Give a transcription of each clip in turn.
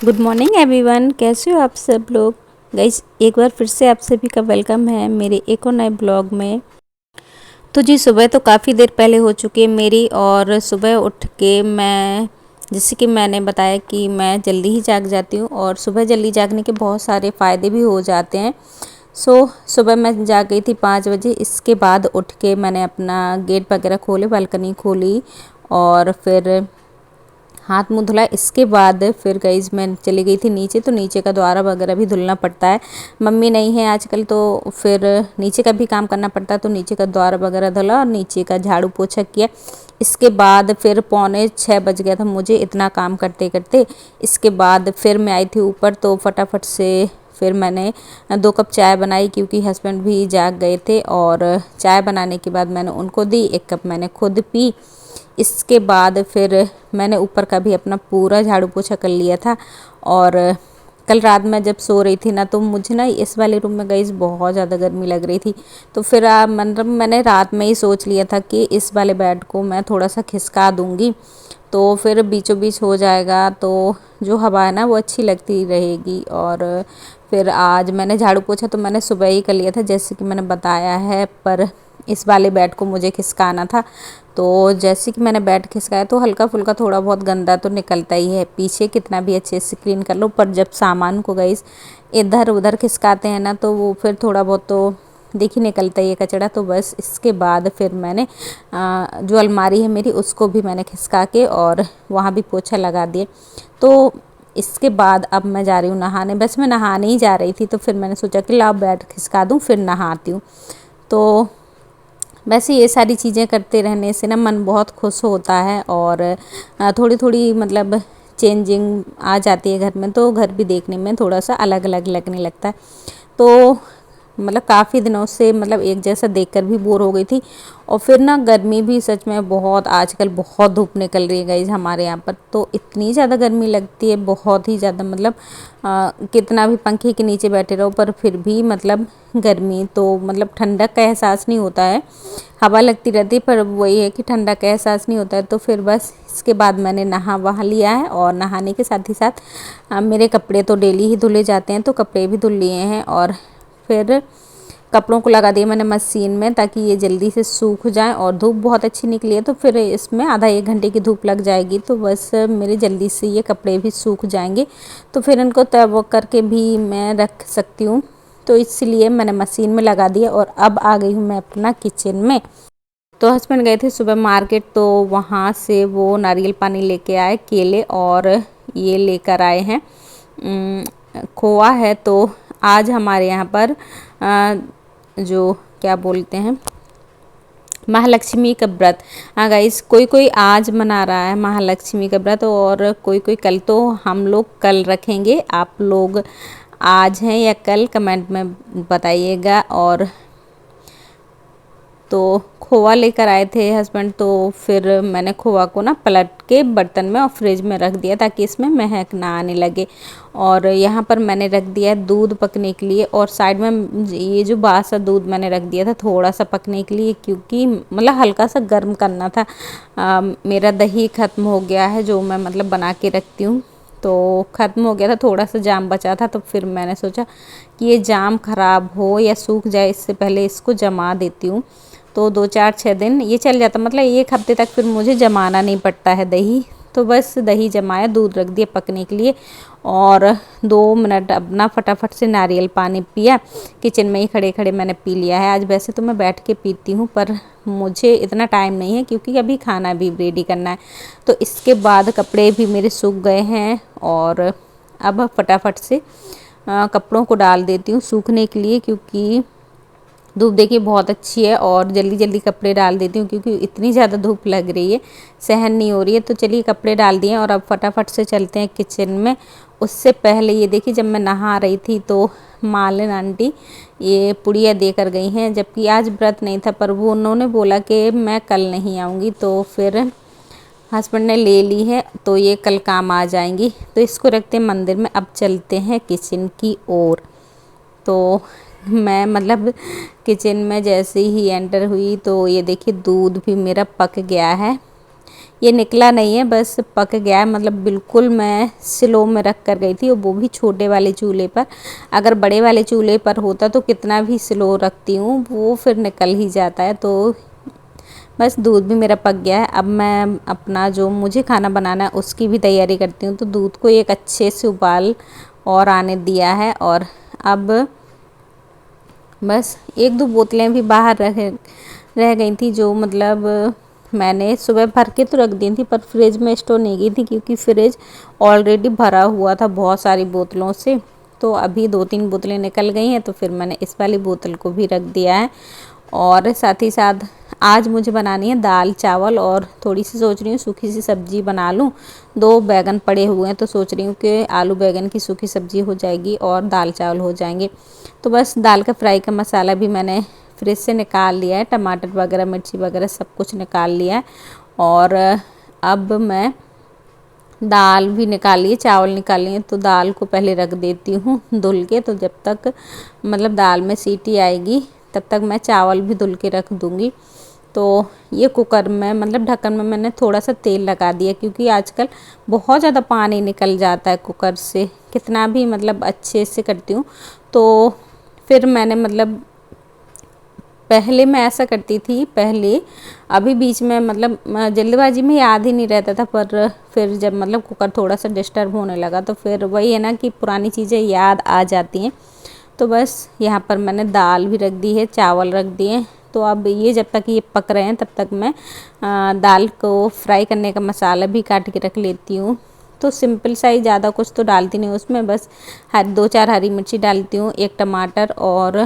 Good morning everyone, कैसे हो आप सब लोग। गाइस, एक बार फिर से आप सभी का वेलकम है मेरे एक और नए ब्लॉग में। तो जी, सुबह तो काफ़ी देर पहले हो चुकी है मेरी, और सुबह उठ के मैं, जैसे कि मैंने बताया कि मैं जल्दी ही जाग जाती हूँ, और सुबह जल्दी जागने के बहुत सारे फ़ायदे भी हो जाते हैं। सुबह मैं जाग गई थी 5 बजे। इसके बाद उठ के मैंने अपना गेट वगैरह खोले, बालकनी खोली, और फिर हाथ मुँह धुला। इसके बाद फिर गाइस मैं चली गई थी नीचे, तो नीचे का द्वारा वगैरह भी धुलना पड़ता है। मम्मी नहीं है आजकल, तो फिर नीचे का भी काम करना पड़ता है, तो नीचे का द्वारा वगैरह धुला और नीचे का झाड़ू पोछा किया। इसके बाद फिर 5:45 बज गया था मुझे इतना काम करते करते। इसके बाद फिर मैं आई थी ऊपर, तो फटाफट से फिर मैंने 2 कप चाय बनाई, क्योंकि हस्बैंड भी जाग गए थे। और चाय बनाने के बाद मैंने उनको दी, 1 कप मैंने खुद पी। इसके बाद फिर मैंने ऊपर का भी अपना पूरा झाड़ू पोछा कर लिया था। और कल रात में जब सो रही थी ना, तो मुझे ना इस वाले रूम में गई बहुत ज़्यादा गर्मी लग रही थी। तो फिर मतलब मैंने रात में ही सोच लिया था कि इस वाले बेड को मैं थोड़ा सा खिसका दूँगी, तो फिर बीचों बीच हो जाएगा, तो जो हवा है ना वो अच्छी लगती रहेगी। और फिर आज मैंने झाड़ू पोछा तो मैंने सुबह ही कर लिया था, जैसे कि मैंने बताया है, पर इस वाले बेड को मुझे खिसकाना था। तो जैसे कि मैंने बेड खिसकाया, तो हल्का फुल्का थोड़ा बहुत गंदा तो निकलता ही है, पीछे कितना भी अच्छे से क्लीन कर लो, पर जब सामान को गाइस इधर उधर खिसकाते हैं ना, तो वो फिर थोड़ा बहुत तो देखिए निकलता ही है कचड़ा। तो बस इसके बाद फिर मैंने जो अलमारी है मेरी, उसको भी मैंने खिसका के और वहाँ भी पोछा लगा दिए। तो इसके बाद अब मैं जा रही हूँ नहाने। बस मैं नहाने ही जा रही थी, तो फिर मैंने सोचा कि लाओ बेड खिसका दूँ, फिर नहाती हूँ। तो वैसे ये सारी चीज़ें करते रहने से ना मन बहुत खुश होता है, और थोड़ी थोड़ी मतलब चेंजिंग आ जाती है घर में, तो घर भी देखने में थोड़ा सा अलग अलग लगने लगता है। तो मतलब काफ़ी दिनों से मतलब एक जैसा देखकर भी बोर हो गई थी। और फिर ना गर्मी भी सच में बहुत, आजकल बहुत धूप निकल रही है गाइस हमारे यहाँ पर, तो इतनी ज़्यादा गर्मी लगती है, बहुत ही ज़्यादा। मतलब कितना भी पंखे के नीचे बैठे रहो, पर फिर भी मतलब गर्मी, तो मतलब ठंडक का एहसास नहीं होता है। हवा लगती रहती है, पर वही है कि ठंडा का एहसास नहीं होता है। तो फिर बस इसके बाद मैंने नहा वहा लिया है, और नहाने के साथ ही साथ मेरे कपड़े तो डेली ही धुले जाते हैं, तो कपड़े भी धुल लिए हैं। और फिर कपड़ों को लगा दिया मैंने मशीन में, ताकि ये जल्दी से सूख जाए। और धूप बहुत अच्छी निकली है, तो फिर इसमें आधा 1 घंटे की धूप लग जाएगी, तो बस मेरे जल्दी से ये कपड़े भी सूख जाएंगे, तो फिर इनको तय करके भी मैं रख सकती हूँ। तो इसलिए मैंने मशीन में लगा दिया, और अब आ गई हूँ मैं अपना किचन में। तो हस्बैंड गए थे सुबह मार्केट, तो वहाँ से वो नारियल पानी लेके आए, केले, और ये लेकर आए हैं खोआ है। तो आज हमारे यहाँ पर जो क्या बोलते हैं, महालक्ष्मी का व्रत। हाँ गाइस, कोई कोई आज मना रहा है महालक्ष्मी का व्रत, और कोई कोई कल। तो हम लोग कल रखेंगे, आप लोग आज हैं या कल, कमेंट में बताइएगा। और तो खोआ लेकर आए थे हस्बैंड, तो फिर मैंने खोआ को ना पलट के बर्तन में और फ्रिज में रख दिया, ताकि इसमें महक ना आने लगे। और यहाँ पर मैंने रख दिया है दूध पकने के लिए, और साइड में ये जो बासा दूध मैंने रख दिया था थोड़ा सा पकने के लिए, क्योंकि मतलब हल्का सा गर्म करना था। मेरा दही ख़त्म हो गया है, जो मैं मतलब बना के रखती हूँ, तो ख़त्म हो गया था, थोड़ा सा जाम बचा था। तो फिर मैंने सोचा कि ये जाम ख़राब हो या सूख जाए, इससे पहले इसको जमा देती हूँ। तो 2 4 6 दिन ये चल जाता, मतलब 1 हफ्ते तक फिर मुझे जमाना नहीं पड़ता है दही। तो बस दही जमाया, दूध रख दिया पकने के लिए और 2 मिनट अपना फटाफट से नारियल पानी पिया। किचन में ही खड़े खड़े मैंने पी लिया है। आज वैसे तो मैं बैठ के पीती हूँ पर मुझे इतना टाइम नहीं है क्योंकि अभी खाना भी रेडी करना है। तो इसके बाद कपड़े भी मेरे सूख गए हैं और अब फटाफट से कपड़ों को डाल देती हूँ सूखने के लिए, क्योंकि धूप देखिए बहुत अच्छी है और जल्दी जल्दी कपड़े डाल देती हूँ क्योंकि इतनी ज़्यादा धूप लग रही है, सहन नहीं हो रही है। तो चलिए कपड़े डाल दिए और अब फटाफट से चलते हैं किचन में। उससे पहले ये देखिए, जब मैं नहा रही थी तो मालिन आंटी ये पुड़िया देकर गई हैं, जबकि आज व्रत नहीं था पर वो उन्होंने बोला कि मैं कल नहीं आऊँगी, तो फिर हस्बैंड ने ले ली है तो ये कल काम आ जाएंगी। तो इसको रखते हैं मंदिर में। अब चलते हैं किचन की ओर। तो मैं मतलब किचन में जैसे ही एंटर हुई तो ये देखिए दूध भी मेरा पक गया है। ये निकला नहीं है, बस पक गया है, मतलब बिल्कुल मैं स्लो में रख कर गई थी और वो भी छोटे वाले चूल्हे पर। अगर बड़े वाले चूल्हे पर होता तो कितना भी स्लो रखती हूँ वो फिर निकल ही जाता है। तो बस दूध भी मेरा पक गया है। अब मैं अपना जो मुझे खाना बनाना है उसकी भी तैयारी करती हूँ। तो दूध को एक अच्छे से उबाल और आने दिया है और अब बस 1-2 बोतलें भी बाहर रह गई थी, जो मतलब मैंने सुबह भर के तो रख दी थी पर फ्रिज में स्टोर नहीं की थी क्योंकि फ्रिज ऑलरेडी भरा हुआ था बहुत सारी बोतलों से। तो अभी 2-3 बोतलें निकल गई हैं तो फिर मैंने इस वाली बोतल को भी रख दिया है। और साथ ही साथ आज मुझे बनानी है दाल चावल और थोड़ी सी सोच रही हूँ सूखी सी सब्जी बना लूँ। 2 बैगन पड़े हुए हैं तो सोच रही हूँ कि आलू बैगन की सूखी सब्जी हो जाएगी और दाल चावल हो जाएंगे। तो बस दाल का फ्राई का मसाला भी मैंने फ्रिज से निकाल लिया है, टमाटर वगैरह मिर्ची वगैरह सब कुछ निकाल लिया है। और अब मैं दाल भी निकाल लिए, चावल निकाल लिए, तो दाल को पहले रख देती हूँ धुल के। तो जब तक मतलब दाल में सीटी आएगी तब तक मैं चावल भी धुल के रख दूँगी। तो ये कुकर में मतलब ढक्कन में मैंने थोड़ा सा तेल लगा दिया क्योंकि आजकल बहुत ज़्यादा पानी निकल जाता है कुकर से, कितना भी मतलब अच्छे से करती हूँ। तो फिर मैंने मतलब पहले मैं ऐसा करती थी पहले, अभी बीच में मतलब जल्दबाजी में याद ही नहीं रहता था, पर फिर जब मतलब कुकर थोड़ा सा डिस्टर्ब होने लगा तो फिर वही है ना कि पुरानी चीज़ें याद आ जाती हैं। तो बस यहाँ पर मैंने दाल भी रख दी है, चावल रख दिए। तो अब ये जब तक ये पक रहे हैं तब तक मैं दाल को फ्राई करने का मसाला भी काट के रख लेती हूँ। तो सिंपल सा ही, ज़्यादा कुछ तो डालती नहीं उसमें, बस 2-4 हरी मिर्ची डालती हूँ, 1 टमाटर और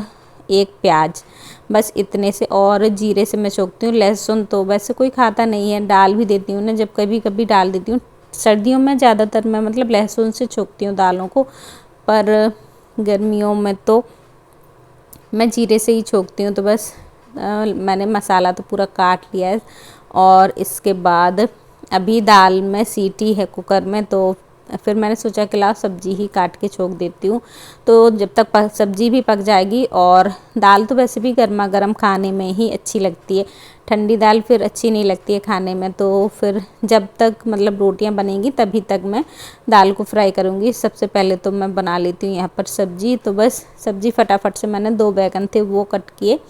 1 प्याज, बस इतने से। और जीरे से मैं छोंकती हूँ। लहसुन तो वैसे कोई खाता नहीं है, डाल भी देती हूँ ना, जब कभी कभी डाल देती हूँ। सर्दियों में ज़्यादातर मैं मतलब लहसुन से छोंकती हूँ दालों को, पर गर्मियों में तो मैं जीरे से ही छोंकती हूँ। तो बस मैंने मसाला तो पूरा काट लिया है और इसके बाद अभी दाल में सीटी है कुकर में, तो फिर मैंने सोचा कि लाओ सब्जी ही काट के छोंक देती हूँ। तो जब तक सब्जी भी पक जाएगी, और दाल तो वैसे भी गर्मा गर्म खाने में ही अच्छी लगती है, ठंडी दाल फिर अच्छी नहीं लगती है खाने में। तो फिर जब तक मतलब रोटियां बनेंगी तभी तक मैं दाल को फ्राई करूँगी। सबसे पहले तो मैं बना लेती हूँ यहाँ पर सब्जी। तो बस सब्जी फटाफट से मैंने 2 बैगन थे वो कट किए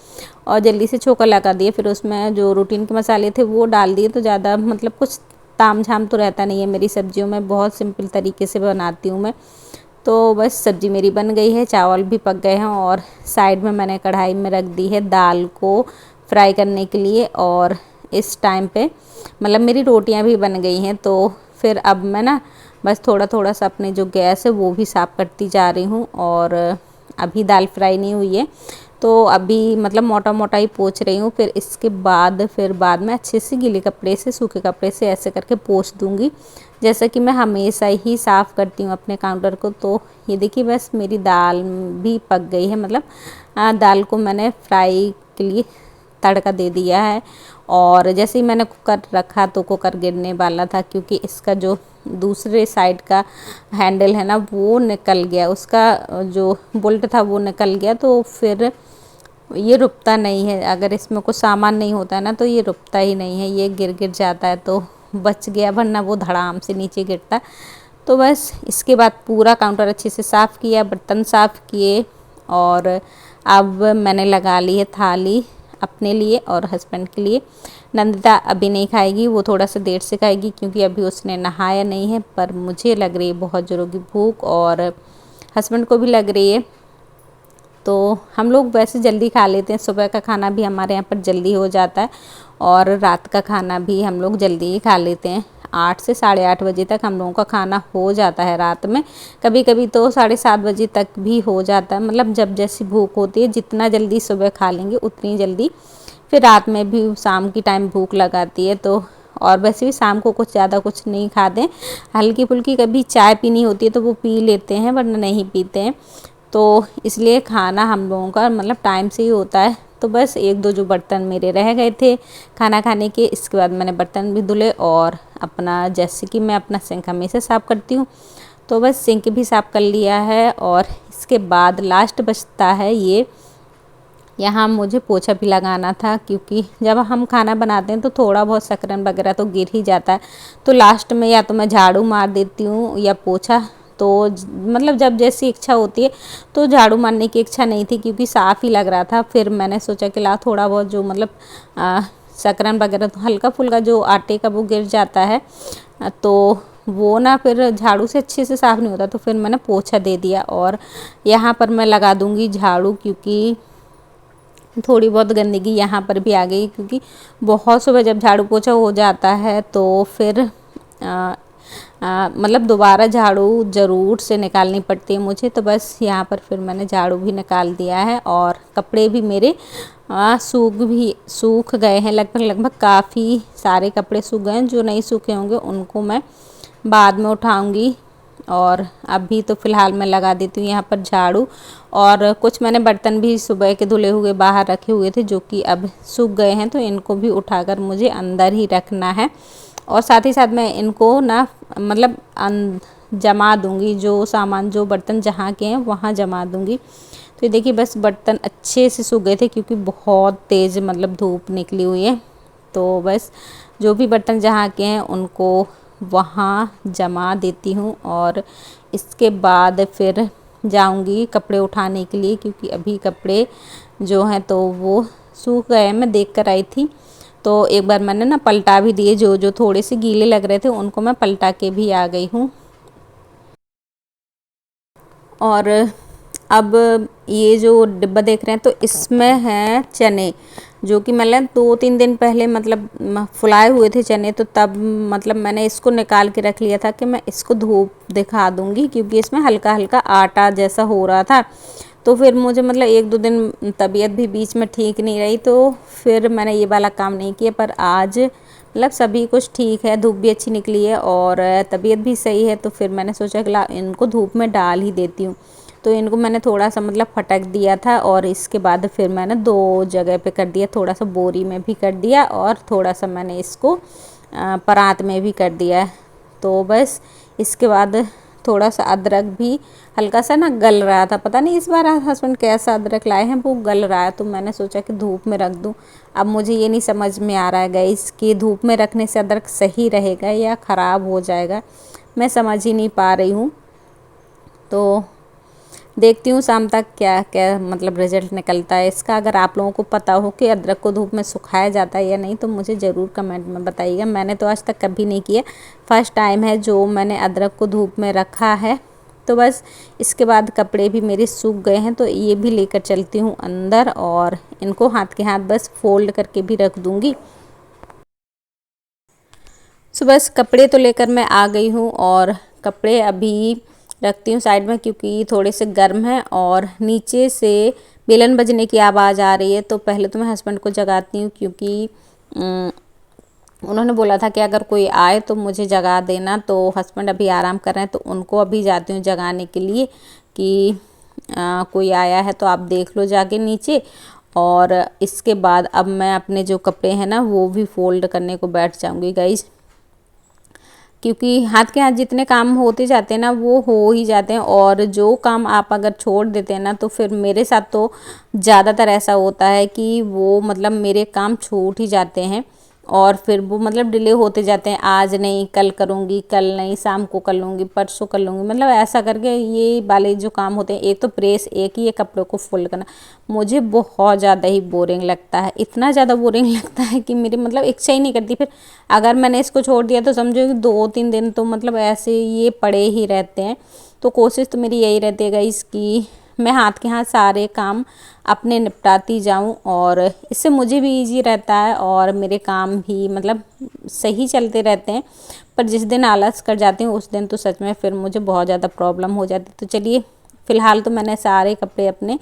और जल्दी से छोंका लगा दिए। फिर उसमें जो रूटीन के मसाले थे वो डाल दिए। तो ज़्यादा मतलब कुछ ताम झाम तो रहता नहीं है मेरी सब्जियों में, बहुत सिंपल तरीके से बनाती हूँ मैं। तो बस सब्जी मेरी बन गई है, चावल भी पक गए हैं और साइड में मैंने कढ़ाई में रख दी है दाल को फ्राई करने के लिए। और इस टाइम पे मतलब मेरी रोटियां भी बन गई हैं। तो फिर अब मैं ना बस थोड़ा थोड़ा सा अपने जो गैस है वो भी साफ़ करती जा रही हूँ। और अभी दाल फ्राई नहीं हुई है तो अभी मतलब मोटा मोटा ही पोंछ रही हूँ। फिर इसके बाद बाद में अच्छे से गीले कपड़े से, सूखे कपड़े से ऐसे करके पोंछ दूँगी, जैसा कि मैं हमेशा ही साफ़ करती हूँ अपने काउंटर को। तो ये देखिए बस मेरी दाल भी पक गई है, मतलब दाल को मैंने फ्राई के लिए तड़का दे दिया है। और जैसे ही मैंने कुकर रखा तो कुकर गिरने वाला था, क्योंकि इसका जो दूसरे साइड का हैंडल है ना वो निकल गया, उसका जो बोल्ट था वो निकल गया। तो फिर ये रुकता नहीं है, अगर इसमें कुछ सामान नहीं होता है ना तो ये रुकता ही नहीं है, ये गिर जाता है। तो बच गया, वरना वो धड़ाम से नीचे गिरता। तो बस इसके बाद पूरा काउंटर अच्छे से साफ़ किया, बर्तन साफ़ किए और अब मैंने लगा ली है थाली अपने लिए और हस्बैंड के लिए। नंदिता अभी नहीं खाएगी, वो थोड़ा सा देर से खाएगी क्योंकि अभी उसने नहाया नहीं है। पर मुझे लग रही है बहुत ज़ोरों की भूख और हस्बैंड को भी लग रही है। तो हम लोग वैसे जल्दी खा लेते हैं, सुबह का खाना भी हमारे यहाँ पर जल्दी हो जाता है और रात का खाना भी हम लोग जल्दी ही खा लेते हैं। 8 से 8:30 बजे तक हम लोगों का खाना हो जाता है रात में। कभी कभी तो 7:30 बजे तक भी हो जाता है, मतलब जब जैसी भूख होती है। जितना जल्दी सुबह खा लेंगे उतनी जल्दी फिर रात में भी शाम की टाइम भूख लगाती है। तो और वैसे भी शाम को कुछ ज़्यादा कुछ नहीं खाते हैं, हल्की फुल्की कभी चाय पीनी होती है तो वो पी लेते हैं, वरना नहीं पीते हैं। तो इसलिए खाना हम लोगों का मतलब टाइम से ही होता है। तो बस 1-2 जो बर्तन मेरे रह गए थे खाना खाने के, इसके बाद मैंने बर्तन भी धुले और अपना जैसे कि मैं अपना सिंक हमेशा साफ़ करती हूँ तो बस सिंक भी साफ़ कर लिया है। और इसके बाद लास्ट बचता है ये, यहाँ मुझे पोछा भी लगाना था क्योंकि जब हम खाना बनाते हैं तो थोड़ा बहुत शकरन वगैरह तो गिर ही जाता है। तो लास्ट में या तो मैं झाड़ू मार देती हूँ या पोछा, तो मतलब जब जैसी इच्छा होती है। तो झाड़ू मारने की इच्छा नहीं थी क्योंकि साफ़ ही लग रहा था। फिर मैंने सोचा कि ला थोड़ा बहुत जो मतलब शकरन वगैरह तो हल्का फुल्का जो आटे का वो गिर जाता है तो वो ना फिर झाड़ू से अच्छे से साफ़ नहीं होता। तो फिर मैंने पोछा दे दिया और यहाँ पर मैं लगा दूँगी झाड़ू क्योंकि थोड़ी बहुत गंदगी यहाँ पर भी आ गई। क्योंकि बहुत सुबह जब झाड़ू पोछा हो जाता है तो फिर मतलब दोबारा झाड़ू ज़रूर से निकालनी पड़ती है मुझे। तो बस यहाँ पर फिर मैंने झाड़ू भी निकाल दिया है और कपड़े भी मेरे सूख गए हैं। लगभग काफ़ी सारे कपड़े सूख गए हैं। जो नहीं सूखे होंगे उनको मैं बाद में उठाऊँगी। और अभी तो फ़िलहाल मैं लगा देती हूँ यहाँ पर झाड़ू। और कुछ मैंने बर्तन भी सुबह के धुले हुए बाहर रखे हुए थे जो कि अब सूख गए हैं, तो इनको भी उठाकर मुझे अंदर ही रखना है। और साथ ही साथ मैं इनको ना मतलब जमा दूँगी, जो सामान जो बर्तन जहाँ के हैं वहाँ जमा दूँगी। तो ये देखिए बस बर्तन अच्छे से सूख गए थे क्योंकि बहुत तेज़ मतलब धूप निकली हुई है। तो बस जो भी बर्तन जहाँ के हैं उनको वहाँ जमा देती हूँ और इसके बाद फिर जाऊँगी कपड़े उठाने के लिए क्योंकि अभी कपड़े जो हैं तो वो सूख गए हैं। मैं देख कर आई थी तो एक बार मैंने ना पलटा भी दिए, जो जो थोड़े से गीले लग रहे थे उनको मैं पलटा के भी आ गई हूँ। और अब ये जो डिब्बा देख रहे हैं तो इसमें हैं चने, जो कि मैंने 2-3 दिन पहले मतलब फुलाए हुए थे चने। तो तब मतलब मैंने इसको निकाल के रख लिया था कि मैं इसको धूप दिखा दूँगी क्योंकि इसमें हल्का हल्का आटा जैसा हो रहा था। तो फिर मुझे मतलब 1-2 दिन तबीयत भी बीच में ठीक नहीं रही तो फिर मैंने ये वाला काम नहीं किया। पर आज मतलब सभी कुछ ठीक है, धूप भी अच्छी निकली है और तबीयत भी सही है। तो फिर मैंने सोचा कि ला इनको धूप में डाल ही देती हूँ। तो इनको मैंने थोड़ा सा मतलब फटक दिया था और इसके बाद फिर मैंने 2 जगह पे कर दिया, थोड़ा सा बोरी में भी कर दिया और थोड़ा सा मैंने इसको परात में भी कर दिया है। तो बस इसके बाद थोड़ा सा अदरक भी हल्का सा ना गल रहा था, पता नहीं इस बार हस्बैंड कैसा अदरक लाए हैं, वो गल रहा है। तो मैंने सोचा कि धूप में रख दूं। अब मुझे ये नहीं समझ में आ रहा है गाइस कि धूप में रखने से अदरक सही रहेगा या ख़राब हो जाएगा, मैं समझ ही नहीं पा रही हूँ। तो देखती हूँ शाम तक क्या क्या मतलब रिज़ल्ट निकलता है इसका। अगर आप लोगों को पता हो कि अदरक को धूप में सुखाया जाता है या नहीं तो मुझे ज़रूर कमेंट में बताइएगा। मैंने तो आज तक कभी नहीं किया, फर्स्ट टाइम है जो मैंने अदरक को धूप में रखा है। तो बस इसके बाद कपड़े भी मेरे सूख गए हैं तो ये भी लेकर चलती हूँ अंदर और इनको हाथ के हाथ बस फोल्ड करके भी रख दूँगी। सो बस कपड़े तो लेकर मैं आ गई हूँ और कपड़े अभी रखती हूँ साइड में क्योंकि थोड़े से गर्म हैं और नीचे से बेलन बजने की आवाज़ आ रही है। तो पहले तो मैं हस्बैंड को जगाती हूँ क्योंकि उन्होंने बोला था कि अगर कोई आए तो मुझे जगा देना। तो हस्बैंड अभी आराम कर रहे हैं तो उनको अभी जाती हूँ जगाने के लिए कि कोई आया है तो आप देख लो जाके नीचे। और इसके बाद अब मैं अपने जो कपड़े हैं ना वो भी फोल्ड करने को बैठ जाऊँगी गाइस, क्योंकि हाथ के हाथ जितने काम होते जाते हैं ना वो हो ही जाते हैं। और जो काम आप अगर छोड़ देते हैं ना तो फिर मेरे साथ तो ज़्यादातर ऐसा होता है कि वो मतलब मेरे काम छूट ही जाते हैं। और फिर वो मतलब डिले होते जाते हैं, आज नहीं कल करूँगी, कल नहीं शाम को कर लूँगी, परसों कर लूँगी, मतलब ऐसा करके ये वाले जो काम होते हैं। एक तो प्रेस, एक ही ये कपड़ों को फोल्ड करना मुझे बहुत ज़्यादा ही बोरिंग लगता है, इतना ज़्यादा बोरिंग लगता है कि मेरी मतलब इच्छा ही नहीं करती। फिर अगर मैंने इसको छोड़ दिया तो समझो कि 2-3 दिन तो मतलब ऐसे ये पड़े ही रहते हैं। तो कोशिश तो मेरी यही रहती है गाइस कि मैं हाथ के हाथ सारे काम अपने निपटाती जाऊं, और इससे मुझे भी इजी रहता है और मेरे काम भी मतलब सही चलते रहते हैं। पर जिस दिन आलस कर जाती हूँ उस दिन तो सच में फिर मुझे बहुत ज़्यादा प्रॉब्लम हो जाती है। तो चलिए फ़िलहाल तो मैंने सारे कपड़े अपने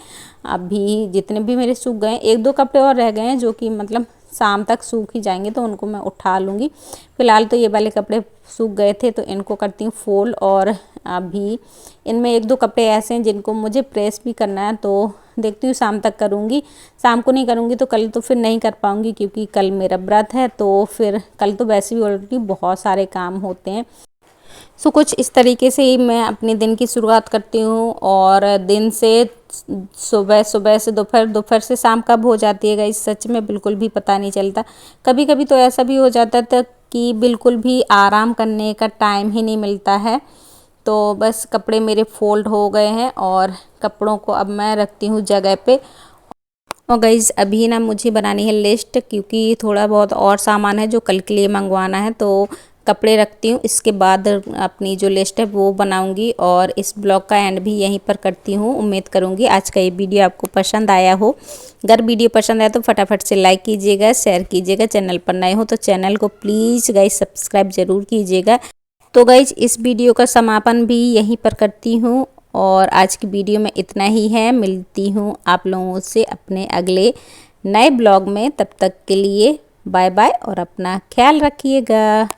अभी जितने भी मेरे सूख गए, 1-2 कपड़े और रह गए हैं जो कि मतलब शाम तक सूख ही जाएंगे तो उनको मैं उठा लूँगी। फ़िलहाल तो ये वाले कपड़े सूख गए थे तो इनको करती हूँ फोल्ड, और अभी इनमें 1-2 कपड़े ऐसे हैं जिनको मुझे प्रेस भी करना है, तो देखती हूँ शाम तक करूँगी। शाम को नहीं करूँगी तो कल तो फिर नहीं कर पाऊँगी क्योंकि कल मेरा व्रत है, तो फिर कल तो वैसे भी ऑलरेडी बहुत सारे काम होते हैं। सो कुछ इस तरीके से ही मैं अपने दिन की शुरुआत करती हूँ, और दिन से सुबह, सुबह से दोपहर, दोपहर से शाम कब हो जाती है गाइस सच में बिल्कुल भी पता नहीं चलता। कभी कभी तो ऐसा भी हो जाता था कि बिल्कुल भी आराम करने का टाइम ही नहीं मिलता है। तो बस कपड़े मेरे फोल्ड हो गए हैं और कपड़ों को अब मैं रखती हूँ जगह पे। और गाइज़ अभी ना मुझे बनानी है लिस्ट, क्योंकि थोड़ा बहुत और सामान है जो कल के लिए मंगवाना है। तो कपड़े रखती हूँ, इसके बाद अपनी जो लिस्ट है वो बनाऊंगी, और इस ब्लॉग का एंड भी यहीं पर करती हूँ। उम्मीद करूँगी आज का ये वीडियो आपको पसंद आया हो। अगर वीडियो पसंद आया तो फटाफट से लाइक कीजिएगा, शेयर कीजिएगा। चैनल पर नए हो तो चैनल को प्लीज़ गाइज़ सब्सक्राइब ज़रूर कीजिएगा। तो गाइज़ इस वीडियो का समापन भी यहीं पर करती हूँ, और आज की वीडियो में इतना ही है। मिलती हूँ आप लोगों से अपने अगले नए ब्लॉग में, तब तक के लिए बाय बाय और अपना ख्याल रखिएगा।